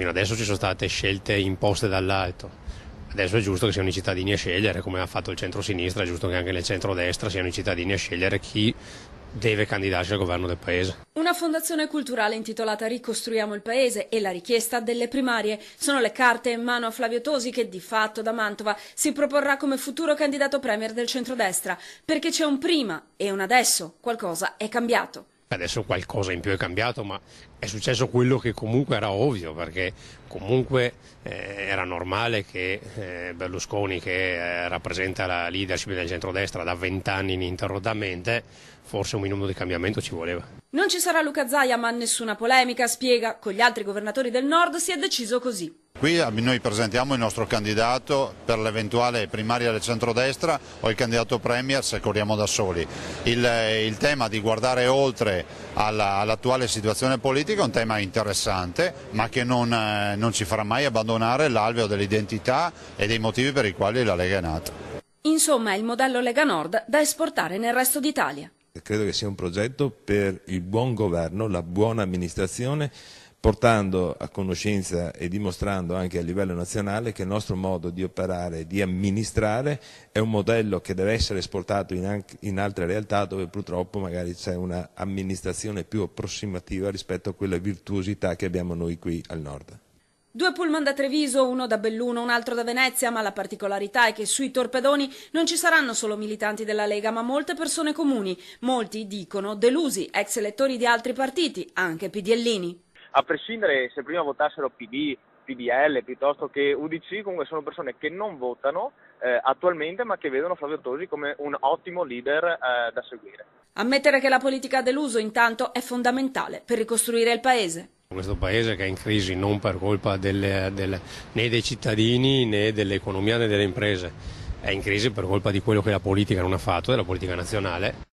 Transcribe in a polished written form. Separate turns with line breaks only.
Fino adesso ci sono state scelte imposte dall'alto, adesso è giusto che siano i cittadini a scegliere, come ha fatto il centro-sinistra, è giusto che anche nel centro-destra siano i cittadini a scegliere chi deve candidarsi al governo del paese.
Una fondazione culturale intitolata Ricostruiamo il Paese e la richiesta delle primarie sono le carte in mano a Flavio Tosi che di fatto da Mantova si proporrà come futuro candidato premier del centrodestra, perché c'è un prima e un adesso, qualcosa è cambiato.
Adesso qualcosa in più è cambiato, ma è successo quello che comunque era ovvio, perché comunque era normale che Berlusconi, che rappresenta la leadership del centrodestra da 20 anni ininterrottamente, forse un minimo di cambiamento ci voleva.
Non ci sarà Luca Zaia, ma nessuna polemica, spiega, con gli altri governatori del nord si è deciso così.
Qui noi presentiamo il nostro candidato per l'eventuale primaria del centrodestra o il candidato premier se corriamo da soli. Il tema di guardare oltre all'attuale situazione politica è un tema interessante, ma che non ci farà mai abbandonare l'alveo dell'identità e dei motivi per i quali la Lega è nata.
Insomma, è il modello Lega Nord da esportare nel resto d'Italia.
Credo che sia un progetto per il buon governo, la buona amministrazione, portando a conoscenza e dimostrando anche a livello nazionale che il nostro modo di operare e di amministrare è un modello che deve essere esportato in altre realtà dove purtroppo magari c'è una amministrazione più approssimativa rispetto a quella virtuosità che abbiamo noi qui al nord.
2 pullman da Treviso, uno da Belluno, un altro da Venezia, ma la particolarità è che sui torpedoni non ci saranno solo militanti della Lega, ma molte persone comuni. Molti dicono delusi, ex elettori di altri partiti, anche PDLini.
A prescindere se prima votassero PD, PDL piuttosto che UDC, comunque sono persone che non votano attualmente ma che vedono Flavio Tosi come un ottimo leader da seguire.
Ammettere che la politica ha deluso intanto è fondamentale per ricostruire il paese.
Questo paese che è in crisi non per colpa né dei cittadini né dell'economia né delle imprese, è in crisi per colpa di quello che la politica non ha fatto, della politica nazionale.